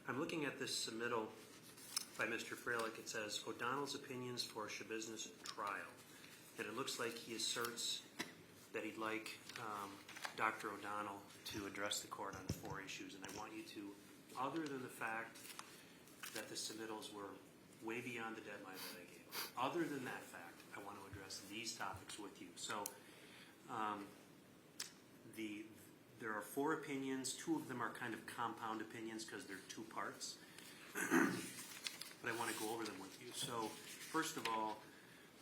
I'm looking at this submittal by Mr. Freilich. It says, O'Donnell's opinions for Schabusiness trial. And it looks like he asserts that he'd like Dr. O'Donnell to address the court on 4 issues. And I want you to, other than the fact that the submittals were way beyond the deadline that I gave, other than that fact, I want to address these topics with you. So there are 4 opinions. 2 of them are kind of compound opinions because they're 2 parts. But I want to go over them with you. So first of all,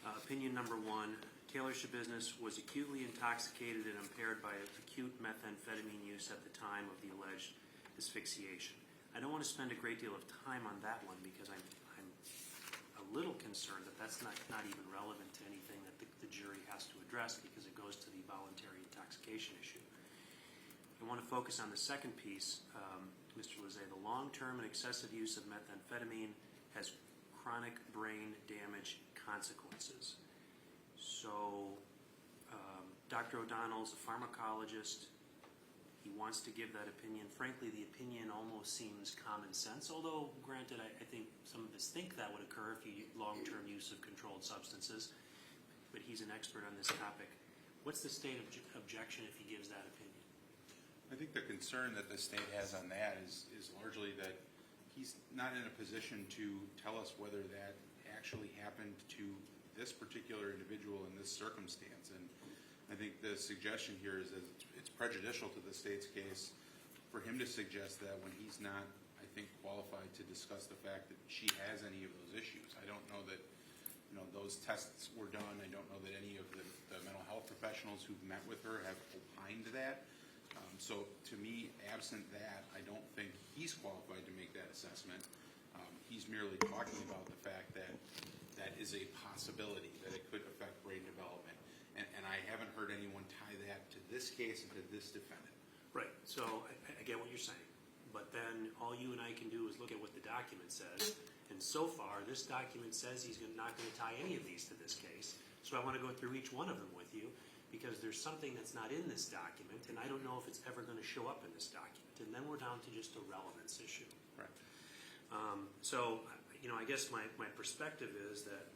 opinion number 1, Taylor Schabusiness was acutely intoxicated and impaired by acute methamphetamine use at the time of the alleged asphyxiation. I don't want to spend a great deal of time on that one because I'm a little concerned that that's not even relevant to anything that the jury has to address because it goes to the voluntary intoxication issue. I want to focus on the second piece, Mr. Lizet. The long-term and excessive use of methamphetamine has chronic brain damage consequences. So Dr. O'Donnell's a pharmacologist. He wants to give that opinion. Frankly, the opinion almost seems common sense, although, granted, I think some of us think that would occur if you long-term use of controlled substances, but he's an expert on this topic. What's the state of objection if he gives that opinion? I think the concern that the state has on that is largely that he's not in a position to tell us whether that actually happened to this particular individual in this circumstance. And I think the suggestion here is that it's prejudicial to the state's case for him to suggest that when he's not, I think, qualified to discuss the fact that she has any of those issues. I don't know that those tests were done. I don't know that any of the mental health professionals who've met with her have opined that. So to me, absent that, I don't think he's qualified to make that assessment. He's merely talking about the fact that that is a possibility, that it could affect brain development. And I haven't heard anyone tie that to this case and to this defendant. Right. So I get what you're saying. But then all you and I can do is look at what the document says. And so far, this document says he's not going to tie any of these to this case. So I want to go through each one of them with you, because there's something that's not in this document, and I don't know if it's ever going to show up in this document. And then we're down to just a relevance issue. Right. So, I guess my perspective is that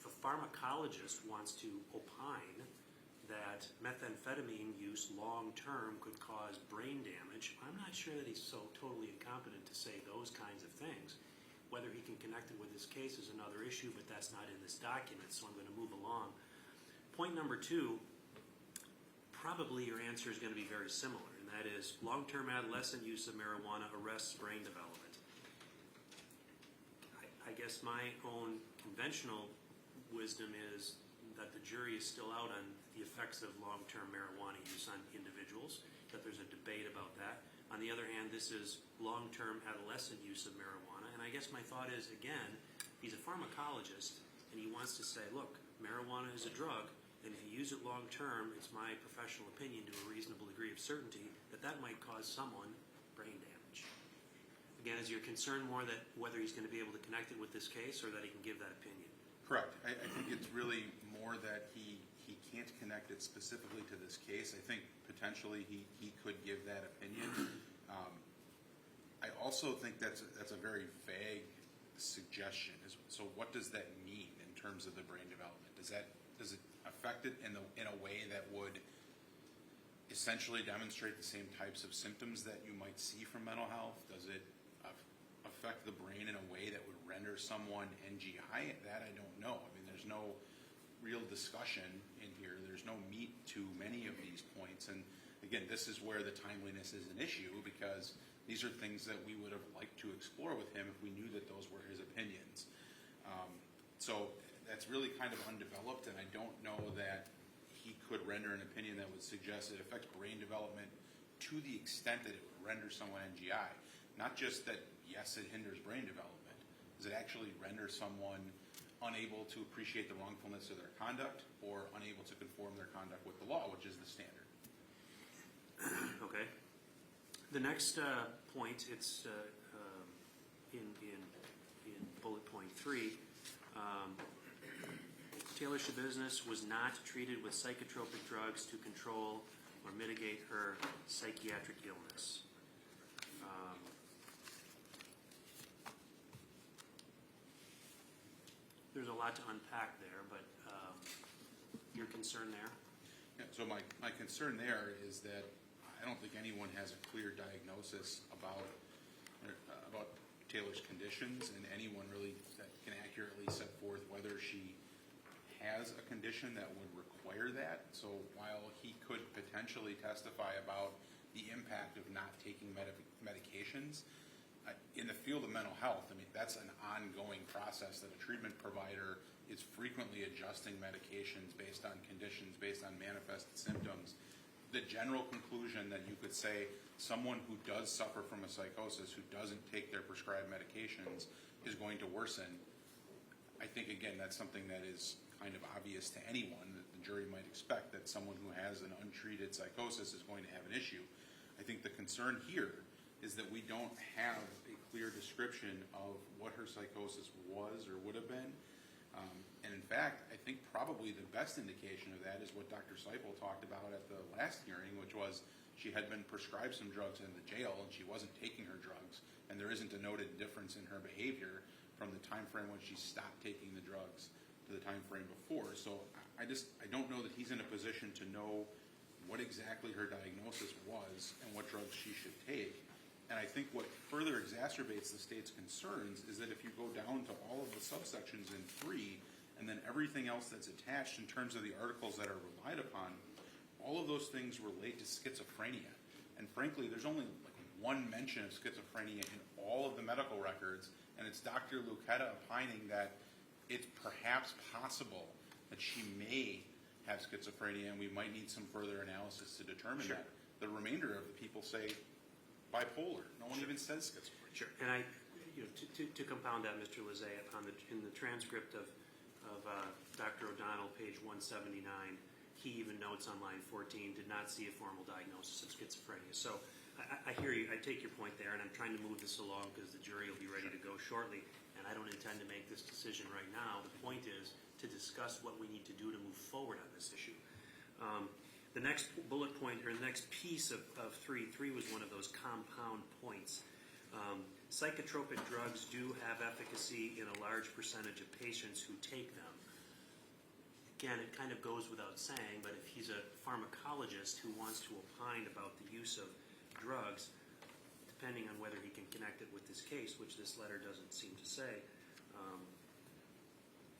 if a pharmacologist wants to opine that methamphetamine use long-term could cause brain damage, I'm not sure that he's so totally incompetent to say those kinds of things. Whether he can connect it with this case is another issue, but that's not in this document, so I'm going to move along. Point number 2, probably your answer is going to be very similar, and that is long-term adolescent use of marijuana arrests brain development. I guess my own conventional wisdom is that the jury is still out on the effects of long-term marijuana use on individuals, that there's a debate about that. On the other hand, this is long-term adolescent use of marijuana, and I guess my thought is, again, he's a pharmacologist, and he wants to say, look, marijuana is a drug, and if you use it long-term, it's my professional opinion to a reasonable degree of certainty that that might cause someone brain damage. Again, is your concern more that whether he's going to be able to connect it with this case or that he can give that opinion? Correct. I think it's really more that he can't connect it specifically to this case. I think potentially he could give that opinion. I also think that's a very vague suggestion. So what does that mean in terms of the brain development? Does it affect it in a way that would essentially demonstrate the same types of symptoms that you might see from mental health? Does it affect the brain in a way that would render someone NGI? That I don't know. I mean, there's no real discussion in here. There's no meat to many of these points. And again, this is where the timeliness is an issue, because these are things that we would have liked to explore with him if we knew that those were his opinions. So that's really kind of undeveloped, and I don't know that he could render an opinion that would suggest it affects brain development to the extent that it would render someone NGI. Not just that, yes, it hinders brain development. Does it actually render someone unable to appreciate the wrongfulness of their conduct or unable to conform their conduct with the law, which is the standard? Okay. The next point, it's in bullet point 3. Taylor Schabusiness was not treated with psychotropic drugs to control or mitigate her psychiatric illness. lot to unpack there, but your concern there? Yeah, so my concern there is that I don't think anyone has a clear diagnosis about Taylor's conditions, and anyone really that can accurately set forth whether she has a condition that would require that. So while he could potentially testify about the impact of not taking medications, in the field of mental health, I mean, that's an ongoing process that a treatment provider is frequently adjusting medications based on conditions, based on manifest symptoms. The general conclusion that you could say someone who does suffer from a psychosis, who doesn't take their prescribed medications, is going to worsen. I think, again, that's something that is kind of obvious to anyone, that the jury might expect that someone who has an untreated psychosis is going to have an issue. I think the concern here is that we don't have a clear description of what her psychosis was or would have been. And in fact, I think probably the best indication of that is what Dr. Seipel talked about at the last hearing, which was she had been prescribed some drugs in the jail and she wasn't taking her drugs, and there isn't a noted difference in her behavior from the time frame when she stopped taking the drugs to the time frame before. So I don't know that he's in a position to know what exactly her diagnosis was and what drugs she should take. And I think what further exacerbates the state's concerns is that if you go down to all of the subsections in 3, and then everything else that's attached in terms of the articles that are relied upon, all of those things relate to schizophrenia. And frankly, there's only like one mention of schizophrenia in all of the medical records, and it's Dr. Lucetta opining that it's perhaps possible that she may have schizophrenia, and we might need some further analysis to determine that. The remainder of the people say bipolar. No one even says schizophrenia. Sure. And to compound that, Mr. Lizay, in the transcript of Dr. O'Donnell, page 179, he even notes on line 14, did not see a formal diagnosis of schizophrenia. So I hear you. I take your point there, and I'm trying to move this along because the jury will be ready to go shortly, and I don't intend to make this decision right now. The point is to discuss what we need to do to move forward on this issue. The next bullet point, or the next piece of 3 was one of those compound points. Psychotropic drugs do have efficacy in a large percentage of patients who take them. Again, it kind of goes without saying, but if he's a pharmacologist who wants to opine about the use of drugs, depending on whether he can connect it with this case, which this letter doesn't seem to say,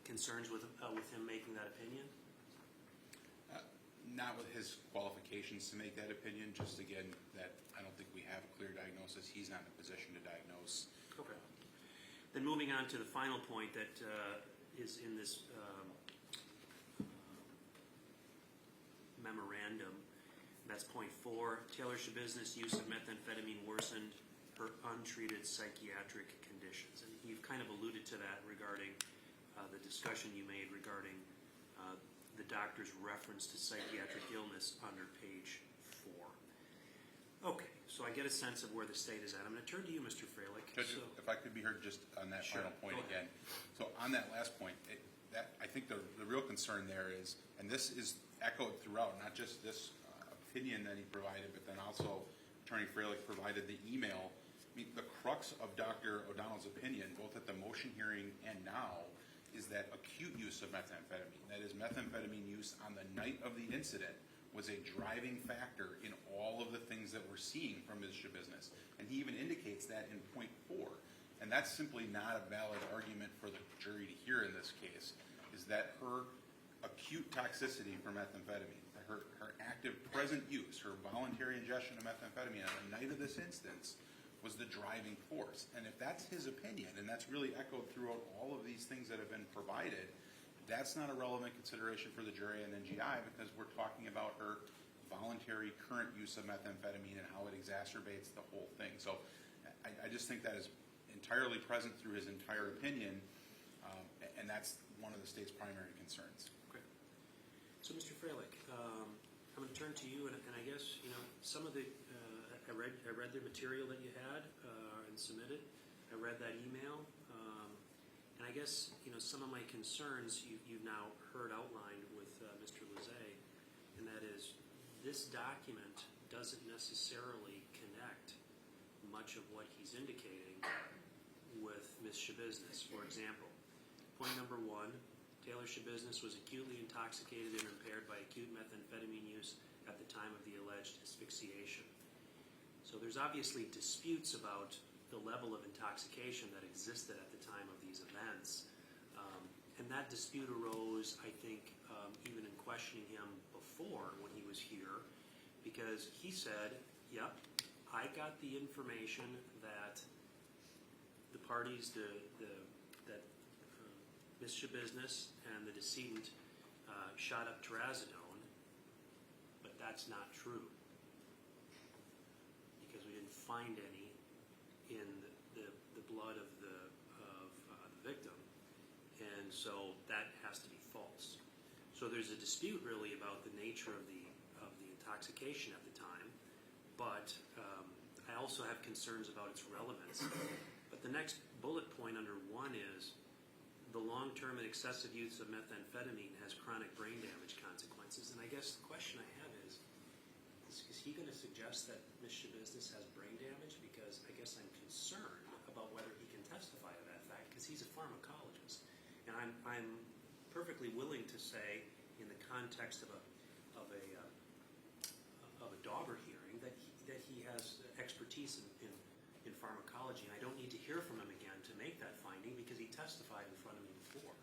concerns with him making that opinion? Not with his qualifications to make that opinion, just again, that I don't think we have a clear diagnosis. He's not in a position to diagnose. Okay. Then moving on to the final point that is in this memorandum, that's point 4. Taylor Schabusiness' use of methamphetamine worsened her untreated psychiatric conditions. And you've kind of alluded to that regarding the discussion you made regarding the doctor's reference to psychiatric illness under page 4. Okay, so I get a sense of where the state is at. I'm going to turn to you, Mr. Freilich. Judge, if I could be heard just on that Sure. final point Go again. So on that last point, I think the real concern there is, and this is echoed throughout, not just this opinion that he provided, but then also Attorney Freilich provided the email. I mean, the crux of Dr. O'Donnell's opinion, both at the motion hearing and now, is that acute use of methamphetamine, that is methamphetamine use on the night of the incident, was a driving factor in all of the things that we're seeing from Ms. Schabusiness. And he even indicates that in point 4. And that's simply not a valid argument for the jury to hear in this case, is that her acute toxicity for methamphetamine, her active present use, her voluntary ingestion of methamphetamine on the night of this instance was the driving force. And if that's his opinion, and that's really echoed throughout all of these things that have been provided, that's not a relevant consideration for the jury and NGI, because we're talking about her voluntary current use of methamphetamine and how it exacerbates the whole thing. So I just think that is entirely present through his entire opinion, and that's one of the state's primary concerns. Okay. So, Mr. Freilich, I'm going to turn to you, and I guess, some of the I read the material that you had and submitted. I read that email, and I guess some of my concerns you've now heard outlined with Mr. Lizay, and that is this document doesn't necessarily connect much of what he's indicating with Ms. Schabusiness. For example, point number 1, Taylor Schabusiness was acutely intoxicated and impaired by acute methamphetamine use at the time of the alleged asphyxiation. So there's obviously disputes about the level of intoxication that existed at the time of these events. And that dispute arose, I think, even in questioning him before when he was here, because he said, yep, I got the information that the parties, that Ms. Schabusiness and the decedent shot up trazodone, but that's not true, because we didn't find any in the blood of the victim, and so that has to be false. So there's a dispute really about the nature of the intoxication at the time, but I also have concerns about its relevance. But the next bullet point under 1 is the long-term and excessive use of methamphetamine has chronic brain damage consequences. And I guess the question I have is he going to suggest that Ms. Schabusiness has brain damage? Because I guess I'm concerned about whether he can testify to that fact, because he's a pharmacologist. And I'm perfectly willing to say, in the context of a Dauber hearing, that he has expertise in pharmacology. And I don't need to hear from him again to make that finding, because he testified in front of me before.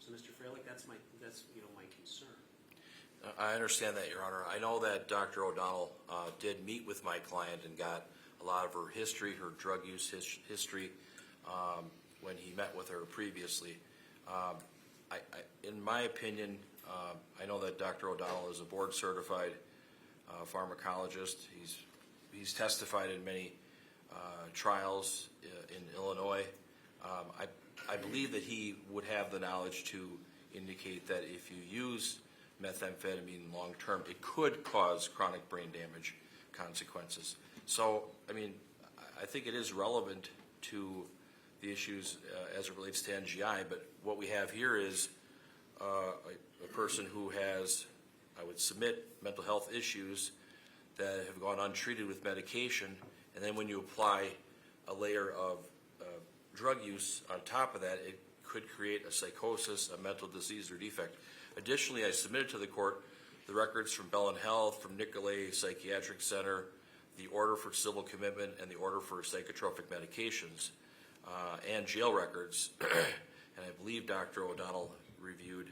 So, Mr. Freilich, that's my concern. I understand that, Your Honor. I know that Dr. O'Donnell did meet with my client and got a lot of her history, her drug use history, when he met with her previously. In my opinion, I know that Dr. O'Donnell is a board-certified pharmacologist. He's testified in many trials in Illinois. I believe that he would have the knowledge to indicate that if you use methamphetamine long term, it could cause chronic brain damage consequences. So, I mean, I think it is relevant to the issues as it relates to NGI, but what we have here is a person who has, I would submit, mental health issues that have gone untreated with medication, and then when you apply a layer of drug use on top of that, it could create a psychosis, a mental disease or defect. Additionally, I submitted to the court the records from Bell and Health, from Nicolay Psychiatric Center, the order for civil commitment, and the order for psychotropic medications, and jail records. And I believe Dr. O'Donnell reviewed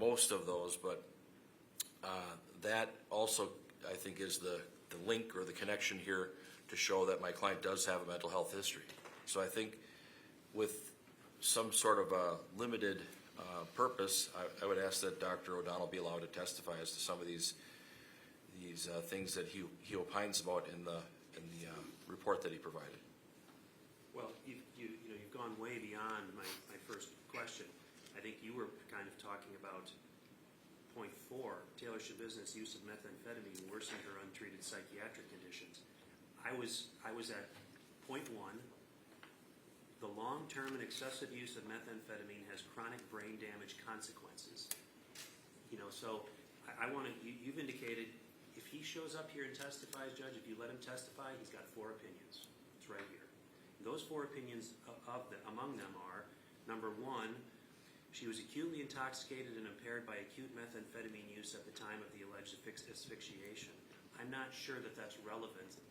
most of those, but that also, I think, is the link or the connection here to show that my client does have a mental health history. So I think with some sort of a limited purpose, I would ask that Dr. O'Donnell be allowed to testify as to some of these things that he opines about in the report that he provided. Well, you've gone way beyond my first question. I think you were kind of talking about point 4, Taylor Schabusiness' use of methamphetamine worsened her untreated psychiatric conditions. I was at point 1. The long-term and excessive use of methamphetamine has chronic brain damage consequences. So I want to, you've indicated if he shows up here and testifies, Judge, if you let him testify, he's got 4 opinions. It's right here. Those 4 opinions among them are, number 1, she was acutely intoxicated and impaired by acute methamphetamine use at the time of the alleged asphyxiation. I'm not sure that that's relevant,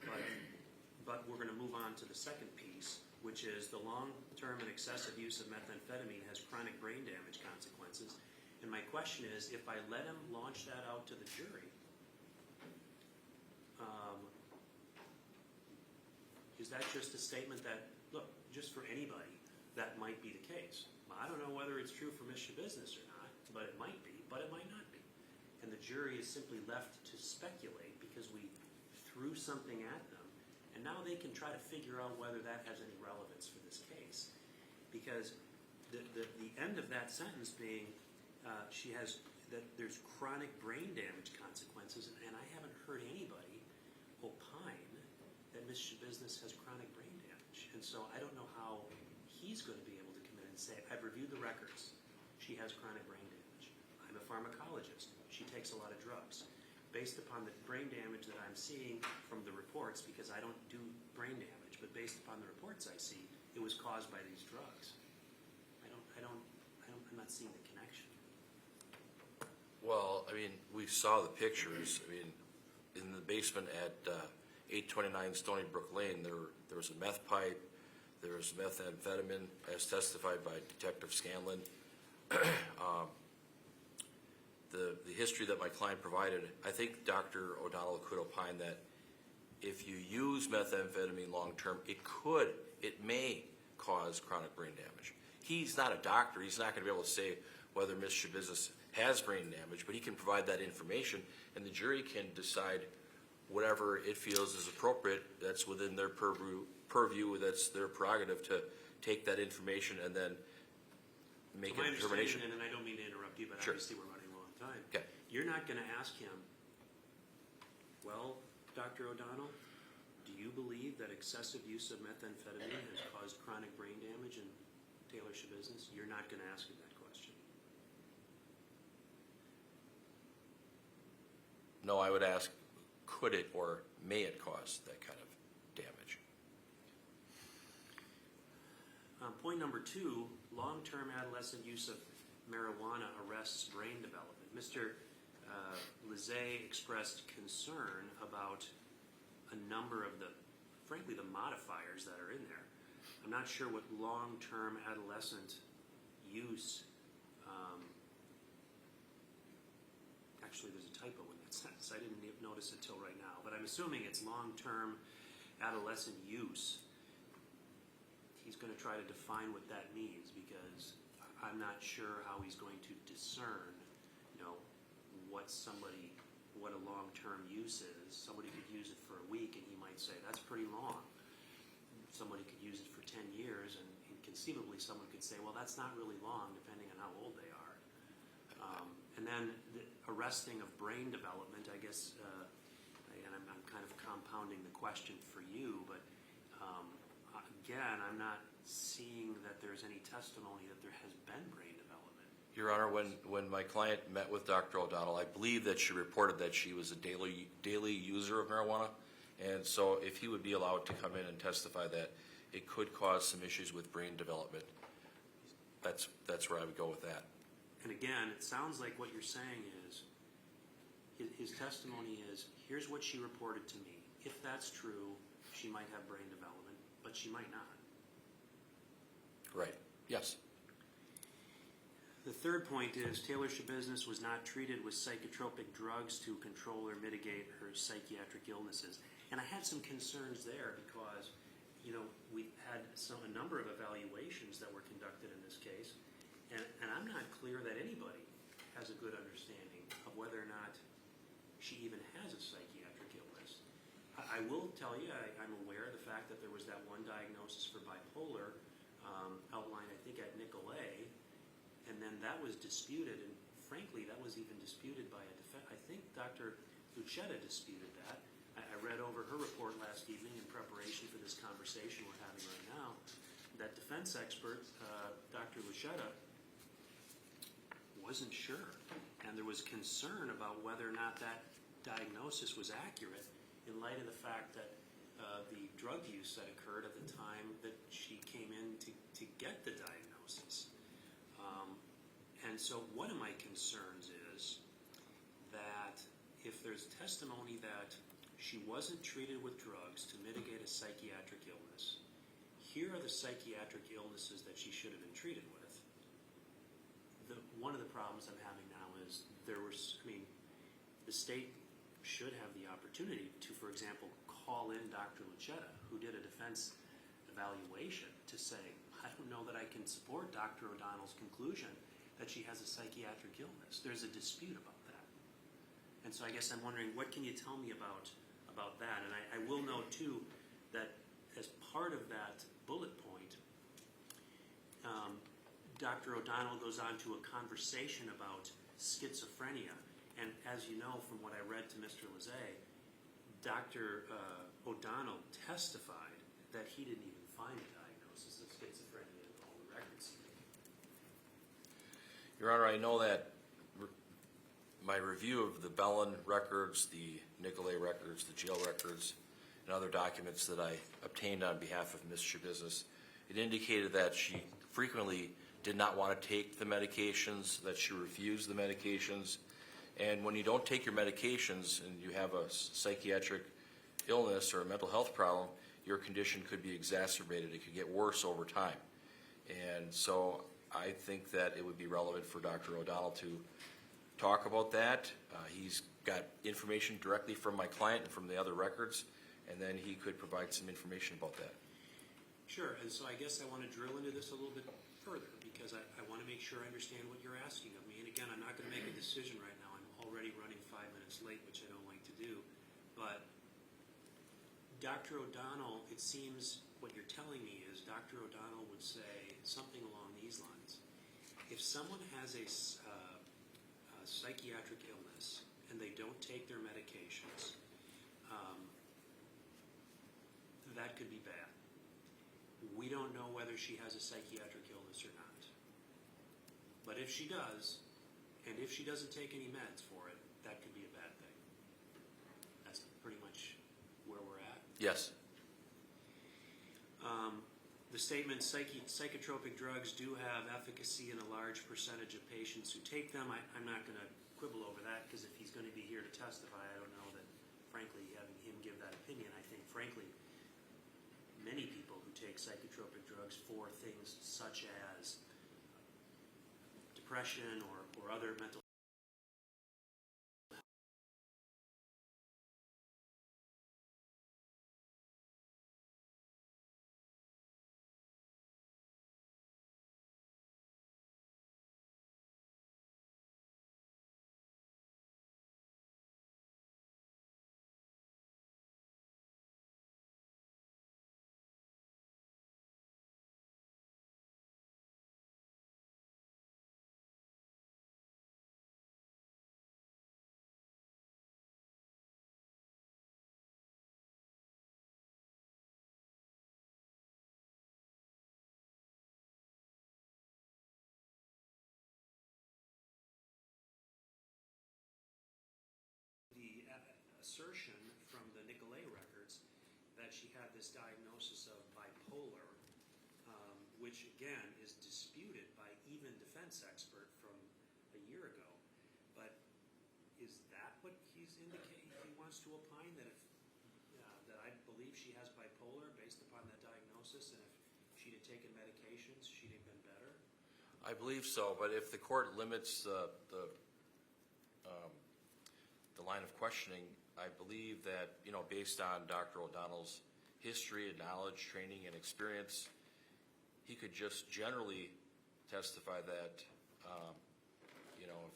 but we're going to move on to the second piece, which is the long-term and excessive use of methamphetamine has chronic brain damage consequences. And my question is, if I let him launch that out to the jury, is that just a statement that, look, just for anybody, that might be the case? I don't know whether it's true for Ms. Schabusiness or not, but it might be, but it might not be. And the jury is simply left to speculate because we threw something at them, and now they can try to figure out whether that has any relevance for this case. Because the end of that sentence being that there's chronic brain damage consequences, and I haven't heard anybody opine that Ms. Schabusiness has chronic brain damage. And so I don't know how he's going to be able to come in and say, I've reviewed the records. She has chronic brain damage. I'm a pharmacologist. She takes a lot of drugs. Based upon the brain damage that I'm seeing from the reports, because I don't do brain damage, but based upon the reports I see, it was caused by these drugs. I'm I'm not seeing the connection. Well, I mean, we saw the pictures. I mean, in the basement at 829 Stony Brook Lane, there was a meth pipe, there was methamphetamine, as testified by Detective Scanlon. The history that my client provided, I think Dr. O'Donnell could opine that if you use methamphetamine long-term, it may cause chronic brain damage. He's not a doctor. He's not going to be able to say whether Ms. Schabusiness has brain damage, but he can provide that information, and the jury can decide whatever it feels is appropriate. That's within their purview. That's their prerogative to take that information and then make a determination. And I don't mean to interrupt you, but Sure. obviously we're running low on time. Okay. You're not going to ask him, well, Dr. O'Donnell, do you believe that excessive use of methamphetamine has caused chronic brain damage in Taylor Schabusiness? You're not going to ask him that question. No, I would ask, could it or may it cause that kind of damage? Point number 2, long-term adolescent use of marijuana arrests brain development. Mr. Lizet expressed concern about a number of frankly, the modifiers that are in there. I'm not sure what long-term adolescent use, actually there's a typo in that sentence. I didn't notice it till right now, but I'm assuming it's long-term adolescent use. He's going to try to define what that means, because I'm not sure how he's going to discern, what a long-term use is. Somebody could use it for a week and he might say, that's pretty long. Somebody could use it for 10 years and conceivably someone could say, well, that's not really long depending on how old they are. And then the arresting of brain development, I guess, and I'm kind of compounding the question for you, but again, I'm not seeing that there's any testimony that there has been brain development. Your Honor, when my client met with Dr. O'Donnell, I believe that she reported that she was a daily user of marijuana, and so if he would be allowed to come in and testify that it could cause some issues with brain development, that's where I would go with that. And again, it sounds like what you're saying is, his testimony is, here's what she reported to me. If that's true, she might have brain development, but she might not. Right. Yes. The third point is Taylor Schabusiness was not treated with psychotropic drugs to control or mitigate her psychiatric illnesses. And I had some concerns there because, we had a number of evaluations that were conducted in this case, and I'm not clear that anybody has a good understanding of whether or not she even has a psychiatric illness. I will tell you, I'm aware of the fact that there was that one diagnosis for bipolar outlined, I think, at Nicolay, and then that was disputed, and frankly, that was even disputed by I think Dr. Lucchetta disputed that. I read over her report last evening in preparation for this conversation we're having right now. That defense expert, Dr. Lucchetta, wasn't sure, and there was concern about whether or not that diagnosis was accurate in light of the fact that the drug use that occurred at the time that she came in to get the diagnosis. And so one of my concerns is that if there's testimony that she wasn't treated with drugs to mitigate a psychiatric illness, here are the psychiatric illnesses that she should have been treated with. One of the problems I'm having now is the state should have the opportunity to, for example, call in Dr. Lucchetta, who did a defense evaluation, to say, I don't know that I can support Dr. O'Donnell's conclusion that she has a psychiatric illness. There's a dispute about that. And so I guess I'm wondering, what can you tell me about that? And I will note, too, that as part of that bullet point, Dr. O'Donnell goes on to a conversation about schizophrenia. And as you know from what I read to Mr. Lizet, Dr. O'Donnell testified that he didn't even find a diagnosis of schizophrenia in all the records. Your Honor, I know that my review of the Bellin records, the Nicolay records, the jail records, and other documents that I obtained on behalf of Ms. Schabusiness, it indicated that she frequently did not want to take the medications, that she refused the medications. And when you don't take your medications and you have a psychiatric illness or a mental health problem, your condition could be exacerbated. It could get worse over time. And so I think that it would be relevant for Dr. O'Donnell to talk about that. He's got information directly from my client and from the other records, and then he could provide some information about that. Sure, and so I guess I want to drill into this a little bit further, because I want to make sure I understand what you're asking of me. And again, I'm not going to make a decision right now. I'm already running 5 minutes late, which I don't like to do. But Dr. O'Donnell, it seems what you're telling me is Dr. O'Donnell would say something along these lines. If someone has a psychiatric illness and they don't take their medications, that could be bad. We don't know whether she has a psychiatric illness or not. But if she does, and if she doesn't take any meds for it, that could be a bad thing. That's pretty much where we're at. Yes. The statement, psychotropic drugs do have efficacy in a large percentage of patients who take them. I'm not going to quibble over that, because if he's going to be here to testify, I don't know that, frankly, having him give that opinion, I think, frankly, many people who take psychotropic drugs for things such as depression or other mental assertion from the Nicolay records that she had this diagnosis of bipolar, which again is disputed by even defense expert from a year ago. But is that what he's indicating? He wants to opine that if that I believe she has bipolar based upon that diagnosis, and if she'd have taken medications, she'd have been better? I believe so, but if the court limits the line of questioning, I believe that, based on Dr. O'Donnell's history and knowledge, training, and experience, he could just generally testify that,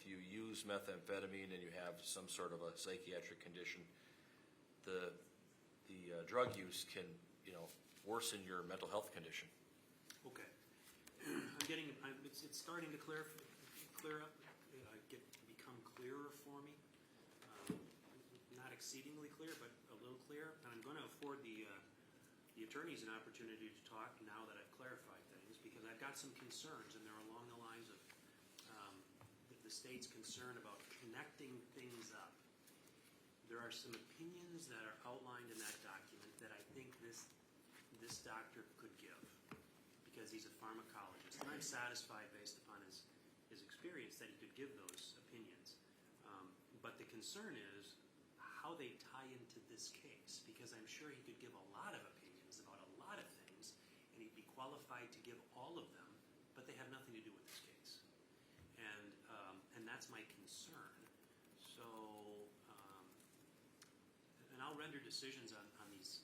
if you use methamphetamine and you have some sort of a psychiatric condition, the drug use can, worsen your mental health condition. Okay. It's starting to clear up, become clearer for me. Not exceedingly clear, but a little clearer. And I'm going to afford the attorneys an opportunity to talk now that I've clarified things, because I've got some concerns, and they're along the lines of the state's concern about connecting things up. There are some opinions that are outlined in that document that I think this doctor could give, because he's a pharmacologist, and I'm satisfied based upon his experience that he could give those opinions. But the concern is how they tie into this case, because I'm sure he could give a lot of opinions about a lot of things, and he'd be qualified to give all of them, but they have nothing to do with this case. And that's my concern. So, and I'll render decisions on these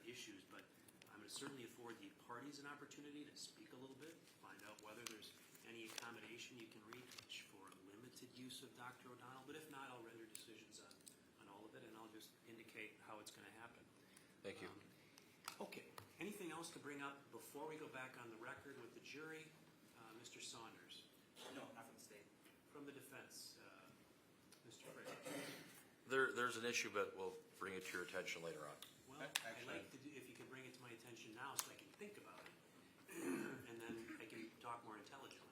issues, but I'm going to certainly afford the parties an opportunity to speak a little bit, find out whether there's any accommodation you can reach for limited use of Dr. O'Donnell. But if not, I'll render decisions on all of it, and I'll just indicate how it's going to happen. Thank you. Okay. Anything else to bring up before we go back on the record with the jury? Mr. Saunders. No, not from the state. From the defense, Mr. Fraser. There's an issue, but we'll bring it to your attention later on. Well, I'd like to do, if you can bring it to my attention now so I can think about it, and then I can talk more intelligently.